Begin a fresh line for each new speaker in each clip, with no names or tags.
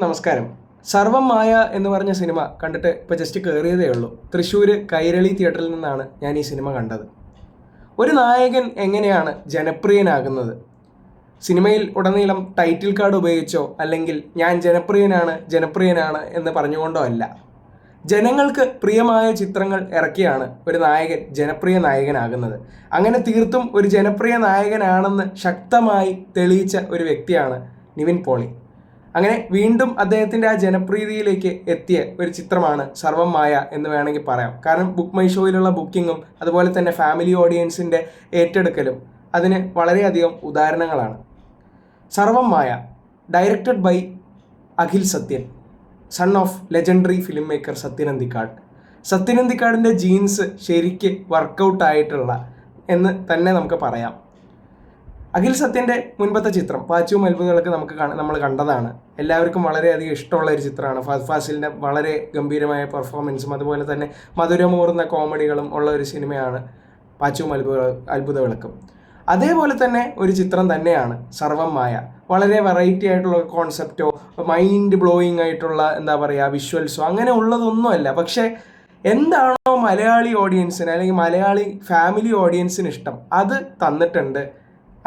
നമസ്കാരം. സർവം മായ എന്ന് പറഞ്ഞ സിനിമ കണ്ടിട്ട് ഇപ്പോൾ ജസ്റ്റ് കയറിയതേ ഉള്ളൂ. തൃശ്ശൂർ കൈരളി തിയേറ്ററിൽ നിന്നാണ് ഞാൻ ഈ സിനിമ കണ്ടത്. ഒരു നായകൻ എങ്ങനെയാണ് ജനപ്രിയനാകുന്നത്? സിനിമയിൽ ഉടനീളം ടൈറ്റിൽ കാർഡ് ഉപയോഗിച്ചോ അല്ലെങ്കിൽ ഞാൻ ജനപ്രിയനാണ് എന്ന് പറഞ്ഞുകൊണ്ടോ അല്ല. ജനങ്ങൾക്ക് പ്രിയമായ ചിത്രങ്ങൾ ഇറക്കിയാണ് ഒരു നായകൻ ജനപ്രിയ നായകനാകുന്നത്. അങ്ങനെ തീർത്തും ഒരു ജനപ്രിയ നായകനാണെന്ന് ശക്തമായി തെളിയിച്ച ഒരു വ്യക്തിയാണ് നിവിൻ പോളി. അങ്ങനെ വീണ്ടും അദ്ദേഹത്തിൻ്റെ ആ ജനപ്രീതിയിലേക്ക് എത്തിയ ഒരു ചിത്രമാണ് സർവം മായ എന്ന് വേണമെങ്കിൽ പറയാം. കാരണം ബുക്ക് മൈ ഷോയിലുള്ള ബുക്കിങ്ങും അതുപോലെ തന്നെ ഫാമിലി ഓഡിയൻസിൻ്റെ ഏറ്റെടുക്കലും അതിന് വളരെയധികം ഉദാഹരണങ്ങളാണ്. Sarvam Maya directed by Akhil Sathyan, son of legendary film maker Sathyan Anthikad. Sathyan അന്തിക്കാടിൻ്റെ ജീൻസ് ശരിക്ക് വർക്കൗട്ടായിട്ടുള്ള എന്ന് തന്നെ നമുക്ക് പറയാം. അഖിൽ സത്യൻ്റെ മുൻപത്തെ ചിത്രം പാച്ചുവും അത്ഭുതങ്ങളൊക്കെ നമ്മൾ കണ്ടതാണ്. എല്ലാവർക്കും വളരെയധികം ഇഷ്ടമുള്ള ഒരു ചിത്രമാണ്. ഫഹദ് ഫാസിലിൻ്റെ വളരെ ഗംഭീരമായ പെർഫോമൻസും അതുപോലെ തന്നെ മധുരമൂർന്ന കോമഡികളും ഉള്ള ഒരു സിനിമയാണ് പാച്ചുവും അത്ഭുതവിളക്കും. അതേപോലെ തന്നെ ഒരു ചിത്രം തന്നെയാണ് സർവം മായ. വളരെ വെറൈറ്റി ആയിട്ടുള്ള കോൺസെപ്റ്റോ മൈൻഡ് ബ്ലോയിങ് ആയിട്ടുള്ള വിഷ്വൽസോ അങ്ങനെ ഉള്ളതൊന്നുമല്ല. പക്ഷേ എന്താണോ മലയാളി ഓഡിയൻസിന് അല്ലെങ്കിൽ മലയാളി ഫാമിലി ഓഡിയൻസിന് ഇഷ്ടം അത് തന്നിട്ടുണ്ട്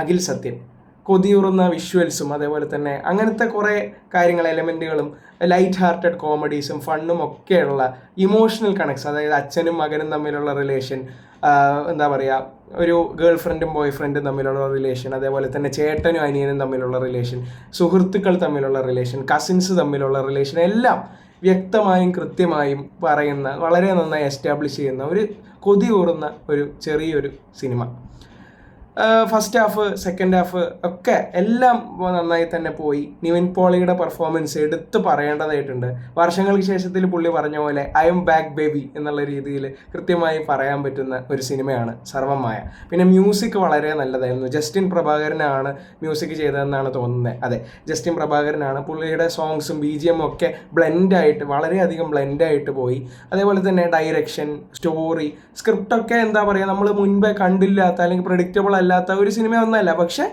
അഖിൽ സത്യൻ. കൊതിയുറുന്ന വിഷ്വൽസും അതേപോലെ തന്നെ അങ്ങനത്തെ കുറേ കാര്യങ്ങൾ, എലമെൻറ്റുകളും ലൈറ്റ് ഹാർട്ടഡ് കോമഡീസും ഫണ്ണും ഒക്കെയുള്ള ഇമോഷണൽ കണക്ട്സ്, അതായത് അച്ഛനും മകനും തമ്മിലുള്ള റിലേഷൻ, ഒരു ഗേൾ ഫ്രണ്ടും ബോയ് ഫ്രണ്ടും തമ്മിലുള്ള റിലേഷൻ, അതേപോലെ തന്നെ ചേട്ടനും അനിയനും തമ്മിലുള്ള റിലേഷൻ, സുഹൃത്തുക്കൾ തമ്മിലുള്ള റിലേഷൻ, കസിൻസ് തമ്മിലുള്ള റിലേഷൻ എല്ലാം വ്യക്തമായും കൃത്യമായും പറയുന്ന, വളരെ നന്നായി എസ്റ്റാബ്ലിഷ് ചെയ്യുന്ന ഒരു കൊതിയൂറുന്ന ഒരു ചെറിയൊരു cinema. First half second half ഒക്കെ എല്ലാം നന്നായി തന്നെ പോയി. നിവിൻ പോളിയുടെ പെർഫോമൻസ് എടുത്ത് പറയേണ്ടതായിട്ടുണ്ട്. വർഷങ്ങൾക്ക് ശേഷത്തിൽ പുള്ളി പറഞ്ഞ പോലെ ഐ എം ബാക്ക് ബേബി എന്നുള്ള രീതിയിൽ കൃത്യമായി പറയാൻ പറ്റുന്ന ഒരു സിനിമയാണ് സർവം മായ. പിന്നെ മ്യൂസിക് വളരെ നല്ലതായിരുന്നു. ജസ്റ്റിൻ പ്രഭാകരനാണ് മ്യൂസിക് ചെയ്തതെന്നാണ് തോന്നുന്നത്. അതെ, ജസ്റ്റിൻ പ്രഭാകരനാണ്. പുള്ളിയുടെ സോങ്സും BGM ഒക്കെ ബ്ലെൻഡായിട്ട്, വളരെയധികം ബ്ലെൻഡായിട്ട് പോയി. അതേപോലെ തന്നെ ഡയറക്ഷൻ, സ്റ്റോറി, സ്ക്രിപ്റ്റൊക്കെ നമ്മൾ മുൻപേ കണ്ടില്ലാത്ത അല്ലെങ്കിൽ പ്രെഡിക്റ്റബിൾ അല്ലാത്ത ഒരു സിനിമ ഒന്നല്ല. പക്ഷെ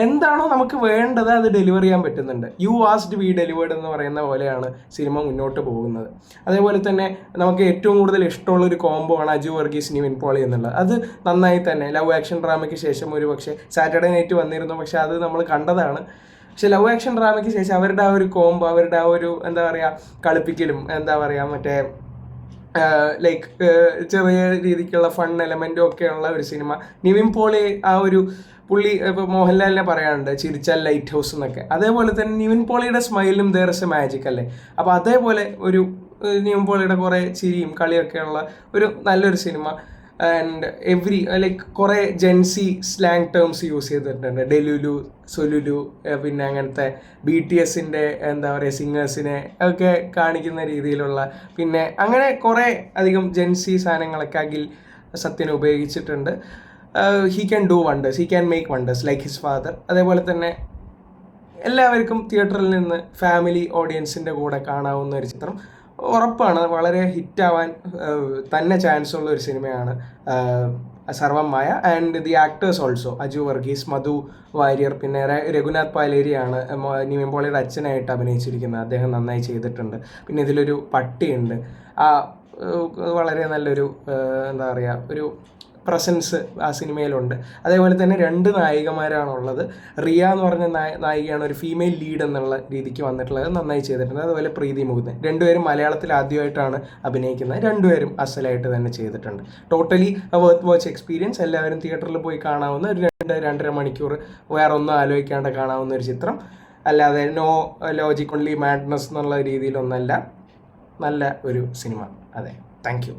എന്താണോ നമുക്ക് വേണ്ടത് അത് ഡെലിവർ ചെയ്യാൻ പറ്റുന്നുണ്ട്. യു ആസ്ഡ് വി ഡെലിവേർഡ് എന്ന് പറയുന്ന പോലെയാണ് സിനിമ മുന്നോട്ട് പോകുന്നത്. അതേപോലെ തന്നെ നമുക്ക് ഏറ്റവും കൂടുതൽ ഇഷ്ടമുള്ള ഒരു കോംബോ ആണ് അജു വർഗീസ് നിവിൻ പോളി എന്നുള്ളത്. അത് നന്നായി തന്നെ ലവ് ആക്ഷൻ ഡ്രാമയ്ക്ക് ശേഷം ഒരു പക്ഷേ സാറ്റർഡേ നൈറ്റ് വന്നിരുന്നു, പക്ഷെ അത് നമ്മൾ കണ്ടതാണ്. പക്ഷെ ലവ് ആക്ഷൻ ഡ്രാമയ്ക്ക് ശേഷം അവരുടെ ആ ഒരു കോംബോ, അവരുടെ ആ ഒരു കളിപ്പിക്കലും മറ്റേ ചെറിയ രീതിക്കുള്ള ഫൺ എലമെൻറ്റും ഒക്കെയുള്ള ഒരു സിനിമ. നിവിൻ പോളി പുള്ളി ഇപ്പോൾ മോഹൻലാലിനെ പറയാറുണ്ട് ചിരിച്ചാൽ ലൈറ്റ് ഹൗസ് എന്നൊക്കെ. അതേപോലെ തന്നെ നിവിൻ പോളിയുടെ സ്മൈലും ദേർ ഇസ് എ മാജിക് അല്ലേ. അപ്പോൾ അതേപോലെ ഒരു നിവിൻ പോളിയുടെ കുറേ ചിരിയും കളിയൊക്കെയുള്ള ഒരു നല്ലൊരു സിനിമ. ആൻഡ് കുറേ ജെൻസി സ്ലാങ് ടേംസ് യൂസ് ചെയ്തിട്ടുണ്ട്. ഡെലുലു, സൊലുലു, പിന്നെ അങ്ങനത്തെ BTSൻ്റെ സിംഗേഴ്സിനെ ഒക്കെ കാണിക്കുന്ന രീതിയിലുള്ള, പിന്നെ അങ്ങനെ കുറേ അധികം ജെൻസി സാധനങ്ങളൊക്കെ അഖിൽ സത്യൻ ഉപയോഗിച്ചിട്ടുണ്ട്. He can do wonders, he can make wonders like his father. അതേപോലെ തന്നെ എല്ലാവർക്കും തിയേറ്ററിൽ നിന്ന് ഫാമിലി ഓഡിയൻസിൻ്റെ കൂടെ കാണാവുന്ന ഒരു ചിത്രം. ഉറപ്പാണ് വളരെ ഹിറ്റാവാൻ തന്നെ ചാൻസ് ഉള്ള ഒരു സിനിമയാണ് Sarvam Maya. And the actors also Aju Varghese, Madhu Warrier, പിന്നെ രഘുനാഥ് പാലേരിയാണ് നിവിൻ പോളിയുടെ അച്ഛനായിട്ട് അഭിനയിച്ചിരിക്കുന്നത്. അദ്ദേഹം നന്നായി ചെയ്തിട്ടുണ്ട്. പിന്നെ ഇതിലൊരു പട്ടിയുണ്ട്. വളരെ നല്ലൊരു ഒരു പ്രസൻസ് ആ സിനിമയിലുണ്ട്. അതേപോലെ തന്നെ 2 നായികമാരാണുള്ളത്. റിയ എന്ന് പറഞ്ഞ നായികയാണ് ഒരു ഫീമെയിൽ ലീഡ് എന്നുള്ള രീതിക്ക് വന്നിട്ടുള്ളത്, നന്നായി ചെയ്തിട്ടുണ്ട്. അതുപോലെ പ്രീതി മുകുന്ദൻ, രണ്ടുപേരും മലയാളത്തിൽ ആദ്യമായിട്ടാണ് അഭിനയിക്കുന്നത്. രണ്ടുപേരും അസലായിട്ട് തന്നെ ചെയ്തിട്ടുണ്ട്. Totally worth watch experience. എല്ലാവരും തിയേറ്ററിൽ പോയി കാണാവുന്ന ഒരു 2-2.5 മണിക്കൂർ വേറെ ഒന്നും ആലോചിക്കാണ്ട് കാണാവുന്ന ഒരു ചിത്രം. അല്ലാതെ നോ ലോജിക് ഓൺലി മാഡ്നസ് എന്നുള്ള രീതിയിലൊന്നല്ല, നല്ല ഒരു സിനിമ. അതെ, താങ്ക് യു.